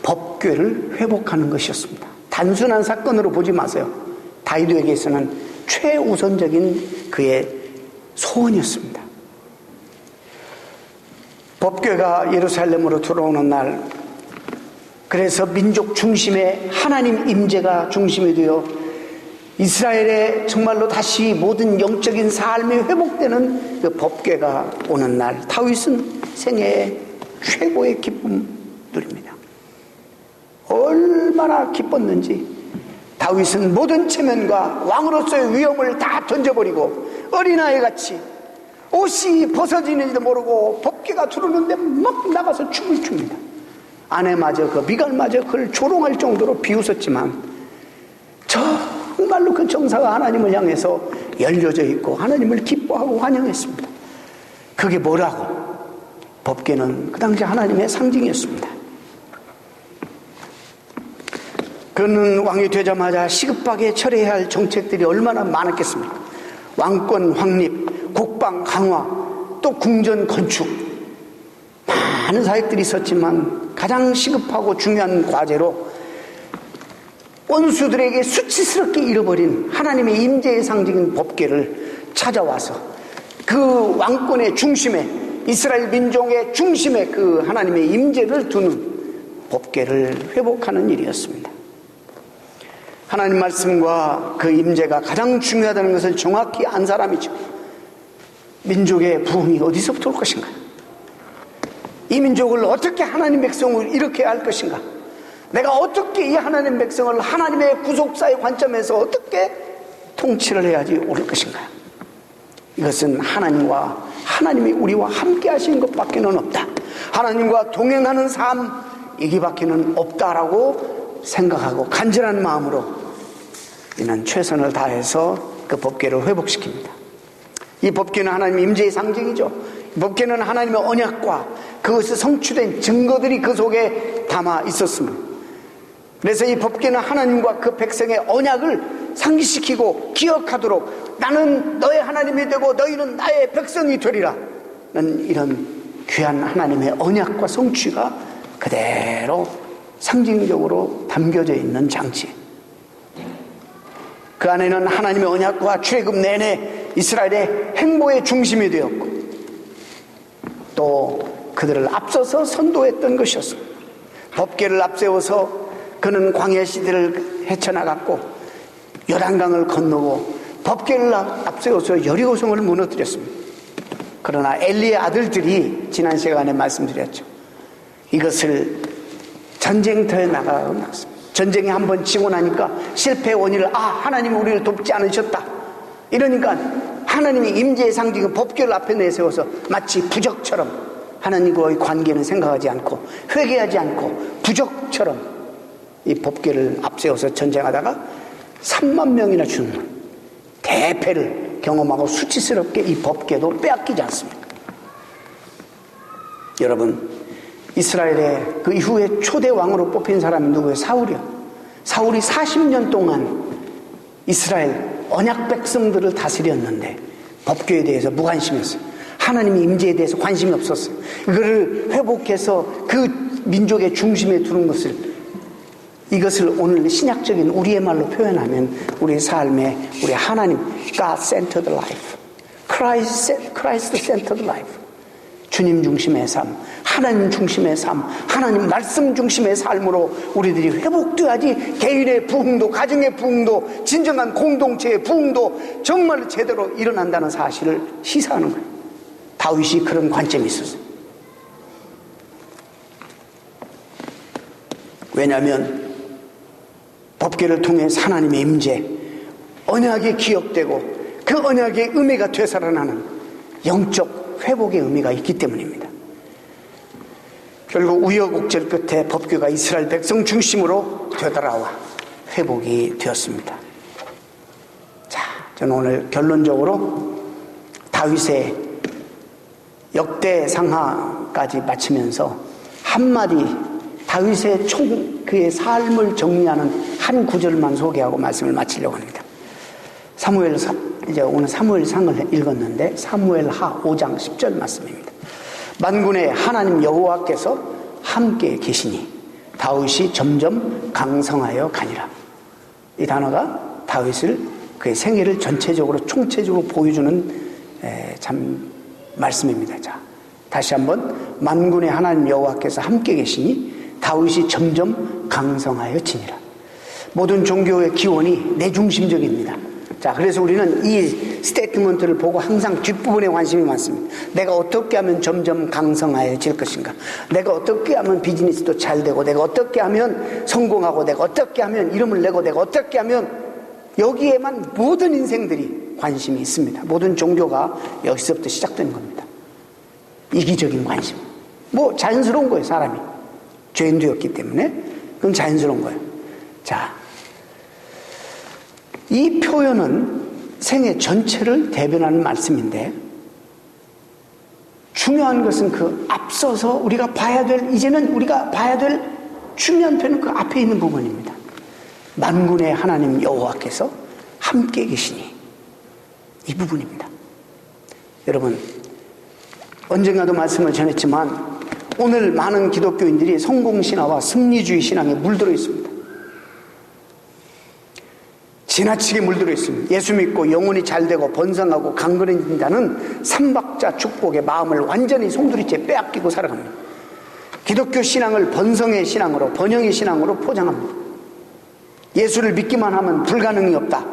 법궤를 회복하는 것이었습니다. 단순한 사건으로 보지 마세요. 다윗에게서는 최우선적인 그의 소원이었습니다. 법궤가 예루살렘으로 들어오는 날, 그래서 민족 중심의 하나님 임재가 중심이 되어 이스라엘의 정말로 다시 모든 영적인 삶이 회복되는 그 법궤가 오는 날, 다윗은 생애의 최고의 기쁨 누립니다. 얼마나 기뻤는지 다윗은 모든 체면과 왕으로서의 위엄을 다 던져버리고 어린아이같이 옷이 벗어지는지도 모르고 법궤가 들어오는데 막 나가서 춤을 춥니다. 아내마저 그 미갈마저 그를 조롱할 정도로 비웃었지만 정말로 그 정사가 하나님을 향해서 열려져 있고 하나님을 기뻐하고 환영했습니다. 그게 뭐라고? 법궤는 그 당시 하나님의 상징이었습니다. 그는 왕이 되자마자 시급하게 처리해야 할 정책들이 얼마나 많았겠습니까? 왕권 확립, 국방 강화, 또 궁전 건축, 많은 사역들이 있었지만 가장 시급하고 중요한 과제로 원수들에게 수치스럽게 잃어버린 하나님의 임재의 상징인 법궤를 찾아와서 그 왕권의 중심에, 이스라엘 민족의 중심에 그 하나님의 임재를 두는 법궤를 회복하는 일이었습니다. 하나님 말씀과 그 임재가 가장 중요하다는 것을 정확히 안 사람이죠. 민족의 부흥이 어디서부터 올 것인가? 이 민족을 어떻게 하나님 백성을 이렇게 할 것인가? 내가 어떻게 이 하나님 백성을 하나님의 구속사의 관점에서 어떻게 통치를 해야지 옳을 것인가? 이것은 하나님과 하나님이 우리와 함께 하시는 것밖에는 없다. 하나님과 동행하는 삶, 이기밖에는 없다라고 생각하고 간절한 마음으로 이는 최선을 다해서 그 법궤를 회복시킵니다. 이 법궤는 하나님의 임재의 상징이죠. 법궤는 하나님의 언약과 그것이 성취된 증거들이 그 속에 담아 있었습니다. 그래서 이 법궤는 하나님과 그 백성의 언약을 상기시키고 기억하도록 나는 너의 하나님이 되고 너희는 나의 백성이 되리라 는 이런 귀한 하나님의 언약과 성취가 그대로 상징적으로 담겨져 있는 장치. 그 안에는 하나님의 언약과 출애굽 내내 이스라엘의 행보의 중심이 되었고 또 그들을 앞서서 선도했던 것이었습니다. 법궤를 앞세워서 그는 광야 시대를 헤쳐나갔고 요단강을 건너고 법궤를 앞세워서 여리고성을 무너뜨렸습니다. 그러나 엘리의 아들들이 지난 시간에 말씀드렸죠. 이것을 전쟁터에 나갔습니다. 전쟁에 한번 치고 나니까 실패의 원인을 하나님이 우리를 돕지 않으셨다. 이러니까 하나님이 임재의 상징은 법궤를 앞에 내세워서 마치 부적처럼 하나님과의 관계는 생각하지 않고 회개하지 않고 부적처럼 이 법궤를 앞세워서 전쟁하다가 3만 명이나 죽는 대패를 경험하고 수치스럽게 이 법궤도 빼앗기지 않습니까? 여러분, 이스라엘의 그 이후에 초대 왕으로 뽑힌 사람이 누구예요? 사울이요. 사울이 40년 동안 이스라엘 언약 백성들을 다스렸는데 법궤에 대해서 무관심했어요. 하나님의 임재에 대해서 관심이 없었어요. 이거를 회복해서 그 민족의 중심에 두는 것을, 이것을 오늘 신약적인 우리의 말로 표현하면 우리의 삶에 우리 하나님 God-centered life, Christ-centered life, 주님 중심의 삶, 하나님 중심의 삶, 하나님 말씀 중심의 삶으로 우리들이 회복돼야지 개인의 부흥도, 가정의 부흥도, 진정한 공동체의 부흥도 정말 제대로 일어난다는 사실을 시사하는 거예요. 다윗이 그런 관점이 있었어요. 왜냐하면 법궤를 통해 하나님의 임재, 언약이 기억되고 그 언약의 의미가 되살아나는 영적 회복의 의미가 있기 때문입니다. 결국 우여곡절 끝에 법궤가 이스라엘 백성 중심으로 되돌아와 회복이 되었습니다. 자, 저는 오늘 결론적으로 다윗의 역대상하까지 마치면서 한마디 다윗의 그의 삶을 정리하는 한 구절만 소개하고 말씀을 마치려고 합니다. 이제 오늘 사무엘상을 읽었는데 사무엘하 5장 10절 말씀입니다. 만군의 하나님 여호와께서 함께 계시니 다윗이 점점 강성하여 가니라. 이 단어가 다윗을 그의 생애를 전체적으로 총체적으로 보여주는 참 말씀입니다. 자, 다시 한번 만군의 하나님 여호와께서 함께 계시니 다윗이 점점 강성하여 지니라. 모든 종교의 기원이 내중심적입니다. 자, 그래서 우리는 이 스테이트먼트를 보고 항상 뒷부분에 관심이 많습니다. 내가 어떻게 하면 점점 강성해질 것인가? 내가 어떻게 하면 비즈니스도 잘 되고, 내가 어떻게 하면 성공하고, 내가 어떻게 하면 이름을 내고, 내가 어떻게 하면, 여기에만 모든 인생들이 관심이 있습니다. 모든 종교가 여기서부터 시작된 겁니다. 이기적인 관심. 뭐 자연스러운 거예요, 사람이. 죄인되었기 때문에 그건 자연스러운 거예요. 자, 이 표현은 생애 전체를 대변하는 말씀인데, 중요한 것은 그 앞서서 우리가 이제는 우리가 봐야 될 중요한 표현은 그 앞에 있는 부분입니다. 만군의 하나님 여호와께서 함께 계시니, 이 부분입니다. 여러분, 언젠가도 말씀을 전했지만 오늘 많은 기독교인들이 성공신화와 승리주의 신앙에 물들어 있습니다. 지나치게 물들어 있습니다. 예수 믿고 영혼이 잘되고 번성하고 강건해진다는 삼박자 축복의 마음을 완전히 송두리째 빼앗기고 살아갑니다. 기독교 신앙을 번성의 신앙으로, 번영의 신앙으로 포장합니다. 예수를 믿기만 하면 불가능이 없다,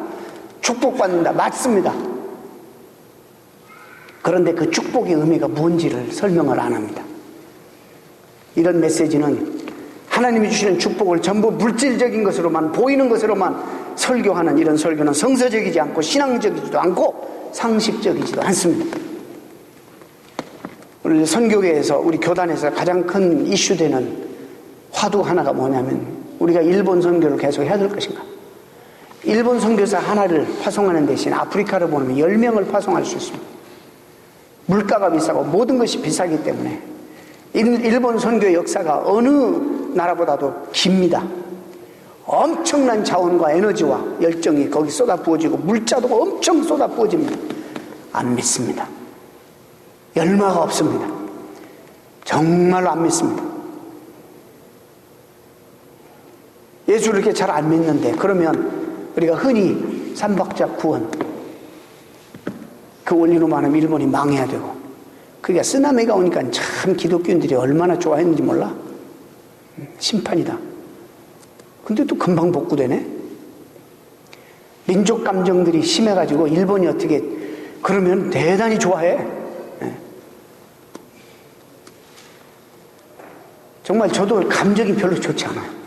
축복받는다, 맞습니다. 그런데 그 축복의 의미가 뭔지를 설명을 안 합니다. 이런 메시지는 하나님이 주시는 축복을 전부 물질적인 것으로만, 보이는 것으로만 설교하는 이런 설교는 성서적이지 않고 신앙적이지도 않고 상식적이지도 않습니다. 우리 선교계에서, 우리 교단에서 가장 큰 이슈되는 화두 하나가 뭐냐면, 우리가 일본 선교를 계속 해야 될 것인가? 일본 선교사 하나를 파송하는 대신 아프리카를 보내면 10명을 파송할 수 있습니다. 물가가 비싸고 모든 것이 비싸기 때문에 일본 선교의 역사가 어느 나라보다도 깁니다. 엄청난 자원과 에너지와 열정이 거기 쏟아부어지고 물자도 엄청 쏟아부어집니다. 안 믿습니다. 열마가 없습니다. 정말로 안 믿습니다. 예수를 이렇게 잘 안 믿는데, 그러면 우리가 흔히 삼박자 구원, 그 원리로만 하면 일본이 망해야 되고, 그러니까 쓰나미가 오니까 참 기독교인들이 얼마나 좋아했는지 몰라. 심판이다. 근데 또 금방 복구되네. 민족 감정들이 심해가지고 일본이 어떻게 그러면 대단히 좋아해. 정말 저도 감정이 별로 좋지 않아요.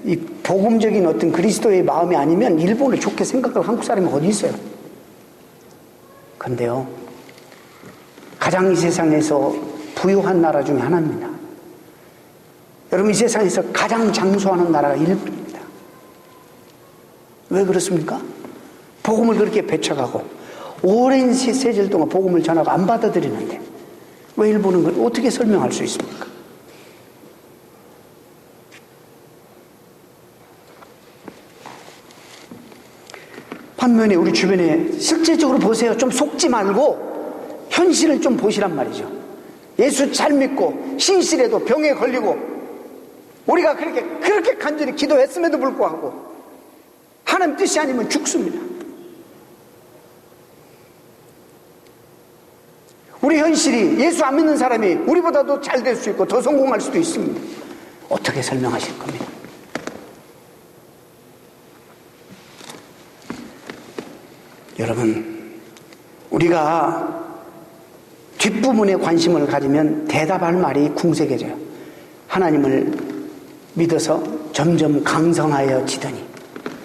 이 복음적인 어떤 그리스도의 마음이 아니면 일본을 좋게 생각할 한국 사람이 어디 있어요? 그런데요, 가장 이 세상에서 부유한 나라 중에 하나입니다. 여러분, 이 세상에서 가장 장수하는 나라가 일본입니다. 왜 그렇습니까? 복음을 그렇게 배척하고 오랜 세절 동안 복음을 전하고 안 받아들이는데 왜 일본은 그걸 어떻게 설명할 수 있습니까? 반면에 우리 주변에 실제적으로 보세요. 좀 속지 말고 현실을 좀 보시란 말이죠. 예수 잘 믿고 신실해도 병에 걸리고, 우리가 그렇게 간절히 기도했음에도 불구하고 하나님 뜻이 아니면 죽습니다. 우리 현실이 예수 안 믿는 사람이 우리보다도 잘 될 수 있고 더 성공할 수도 있습니다. 어떻게 설명하실 겁니다? 여러분, 우리가 뒷부분에 관심을 가지면 대답할 말이 궁색해져요. 하나님을 믿어서 점점 강성하여 지더니,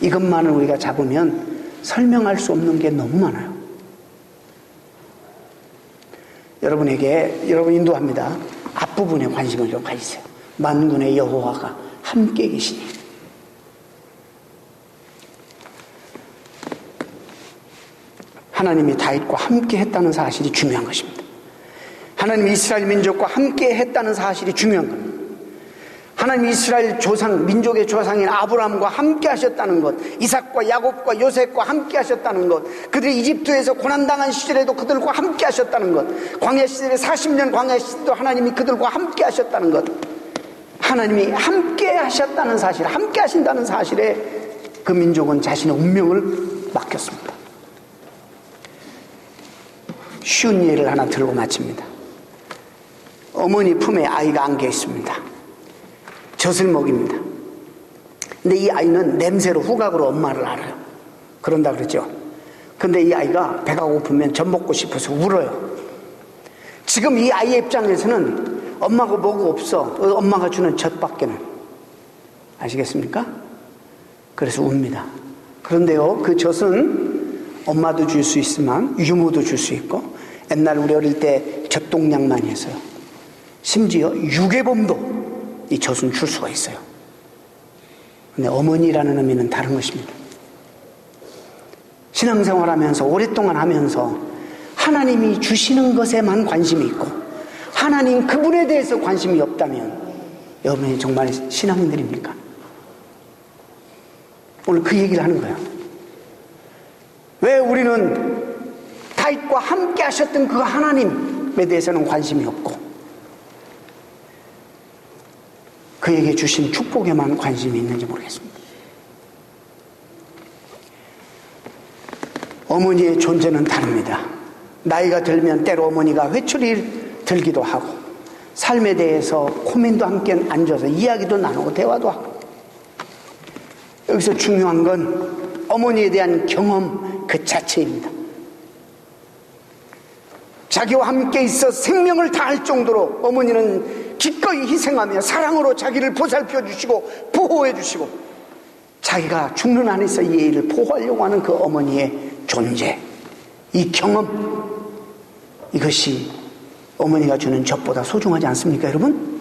이것만을 우리가 잡으면 설명할 수 없는 게 너무 많아요. 여러분 인도합니다. 앞부분에 관심을 좀 가지세요. 만군의 여호와가 함께 계시니. 하나님이 다윗과 함께 했다는 사실이 중요한 것입니다. 하나님이 이스라엘 민족과 함께 했다는 사실이 중요한 겁니다. 하나님이 이스라엘 조상, 민족의 조상인 아브라함과 함께 하셨다는 것, 이삭과 야곱과 요셉과 함께 하셨다는 것, 그들이 이집트에서 고난당한 시절에도 그들과 함께 하셨다는 것, 광야 시절에 40년 광야 시절에도 하나님이 그들과 함께 하셨다는 것, 하나님이 함께 하셨다는 사실, 함께 하신다는 사실에 그 민족은 자신의 운명을 맡겼습니다. 쉬운 예를 하나 들고 마칩니다. 어머니 품에 아이가 안겨 있습니다. 젖을 먹입니다. 근데 이 아이는 냄새로 후각으로 엄마를 알아요. 그런다 그러죠. 근데 이 아이가 배가 고프면 젖 먹고 싶어서 울어요. 지금 이 아이의 입장에서는 엄마가 뭐가 없어. 엄마가 주는 젖밖에는. 아시겠습니까? 그래서 웁니다. 그런데요, 그 젖은 엄마도 줄 수 있지만 유모도 줄 수 있고, 옛날 우리 어릴 때 젖동량 많이 했어요. 심지어 유괴범도 이 젖은 줄 수가 있어요. 근데 어머니라는 의미는 다른 것입니다. 신앙생활하면서 오랫동안 하면서 하나님이 주시는 것에만 관심이 있고 하나님 그분에 대해서 관심이 없다면 여러분이 정말 신앙인들입니까? 오늘 그 얘기를 하는 거예요. 왜 우리는 다윗과 함께 하셨던 그 하나님에 대해서는 관심이 없고 그에게 주신 축복에만 관심이 있는지 모르겠습니다. 어머니의 존재는 다릅니다. 나이가 들면 때로 어머니가 회초리를 들기도 하고 삶에 대해서 고민도 함께 앉아서 이야기도 나누고 대화도 하고, 여기서 중요한 건 어머니에 대한 경험 그 자체입니다. 자기와 함께 있어 생명을 다할 정도로 어머니는 기꺼이 희생하며 사랑으로 자기를 보살펴 주시고 보호해 주시고 자기가 죽는 안에서 이 애를 보호하려고 하는 그 어머니의 존재, 이 경험, 이것이 어머니가 주는 젖보다 소중하지 않습니까, 여러분?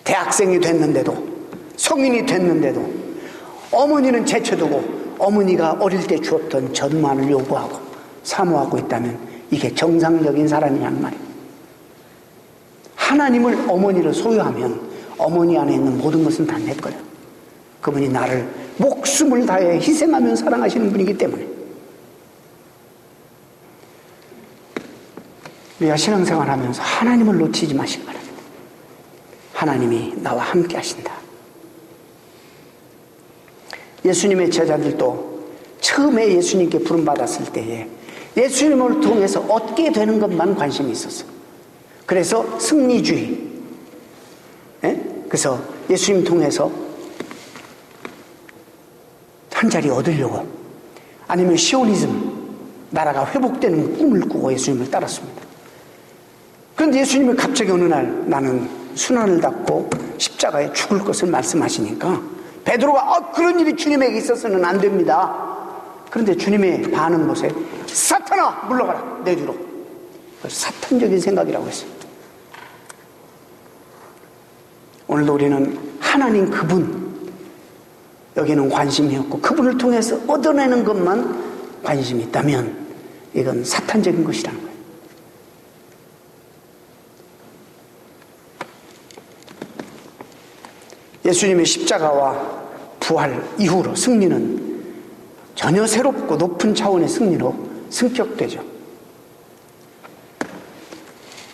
대학생이 됐는데도, 성인이 됐는데도 어머니는 제쳐두고 어머니가 어릴 때 주었던 젖만을 요구하고 사모하고 있다면 이게 정상적인 사람이란 말이에요. 하나님을 어머니를 소유하면 어머니 안에 있는 모든 것은 다 내 거예요. 그분이 나를 목숨을 다해 희생하며 사랑하시는 분이기 때문에. 우리가 신앙생활하면서 하나님을 놓치지 마시기 바랍니다. 하나님이 나와 함께 하신다. 예수님의 제자들도 처음에 예수님께 부름받았을 때에 예수님을 통해서 얻게 되는 것만 관심이 있었어요. 그래서 승리주의, 그래서 예수님 통해서 한 자리 얻으려고, 아니면 시오니즘, 나라가 회복되는 꿈을 꾸고 예수님을 따랐습니다. 그런데 예수님이 갑자기 어느 날 나는 순환을 닫고 십자가에 죽을 것을 말씀하시니까 베드로가 그런 일이 주님에게 있어서는 안 됩니다. 그런데 주님의 반응 보세요. 사탄아 물러가라, 내 뒤로. 사탄적인 생각이라고 했어요. 오늘도 우리는 하나님 그분, 여기는 관심이 없고 그분을 통해서 얻어내는 것만 관심이 있다면 이건 사탄적인 것이라는 거예요. 예수님의 십자가와 부활 이후로 승리는 전혀 새롭고 높은 차원의 승리로 승격되죠.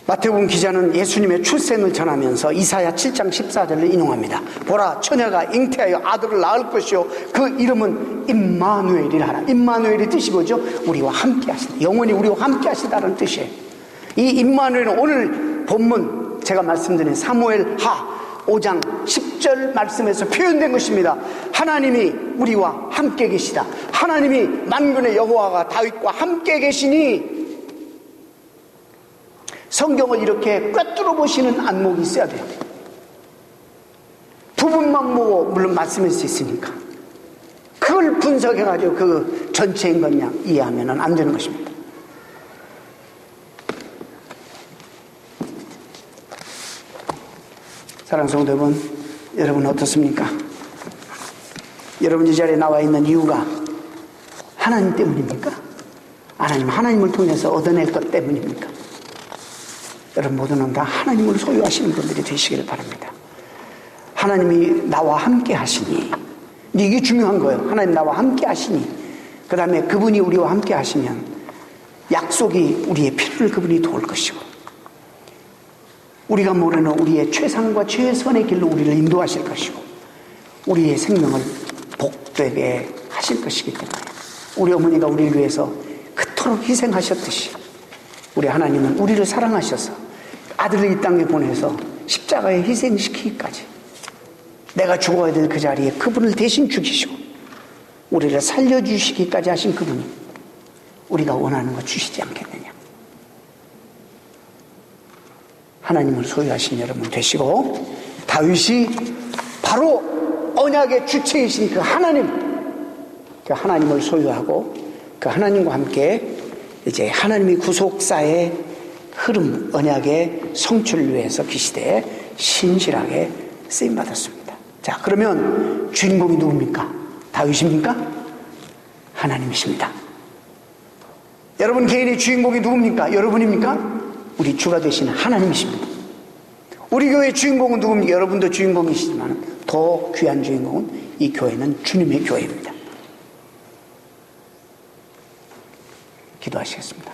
마태복음 기자는 예수님의 출생을 전하면서 이사야 7장 14절을 인용합니다. 보라, 처녀가 잉태하여 아들을 낳을 것이요 그 이름은 임마누엘이라 하라. 임마누엘의 뜻이 뭐죠? 우리와 함께 하신다. 영원히 우리와 함께 하시다는 뜻이에요. 이 임마누엘은 오늘 본문 제가 말씀드린 사무엘하 5장 10절 말씀에서 표현된 것입니다. 하나님이 우리와 함께 계시다. 하나님이 만군의 여호와가 다윗과 함께 계시니, 성경을 이렇게 꿰뚫어 보시는 안목이 있어야 돼요. 부분만 보고 물론 말씀일 수 있으니까 그걸 분석해가지고 그 전체인 것냥 이해하면 안 되는 것입니다. 사랑하는 성도 여러분, 여러분 어떻습니까? 여러분 이 자리에 나와 있는 이유가 하나님 때문입니까? 하나님을 통해서 얻어낼 것 때문입니까? 여러분 모두는 다 하나님을 소유하시는 분들이 되시길 바랍니다. 하나님이 나와 함께 하시니, 이게 중요한 거예요. 하나님 나와 함께 하시니, 그 다음에 그분이 우리와 함께 하시면 약속이 우리의 필요를 그분이 도울 것이고, 우리가 모르는 우리의 최상과 최선의 길로 우리를 인도하실 것이고, 우리의 생명을 복되게 하실 것이기 때문에, 우리 어머니가 우리를 위해서 그토록 희생하셨듯이 우리 하나님은 우리를 사랑하셔서 아들을 이 땅에 보내서 십자가에 희생시키기까지, 내가 죽어야 될 그 자리에 그분을 대신 죽이시고 우리를 살려주시기까지 하신 그분이 우리가 원하는 거 주시지 않겠느냐. 하나님을 소유하신 여러분 되시고, 다윗이 바로 언약의 주체이신 그 하나님을 소유하고 그 하나님과 함께 이제 하나님이 구속사의 흐름, 언약의 성취를 위해서 기시대에 신실하게 쓰임받았습니다. 자, 그러면 주인공이 누굽니까? 다윗입니까? 하나님이십니다. 여러분 개인의 주인공이 누굽니까? 여러분입니까? 우리 주가 되신 하나님이십니다. 우리 교회의 주인공은 누굽니까? 여러분도 주인공이시지만 더 귀한 주인공은 이 교회는 주님의 교회입니다. 기도하시겠습니다.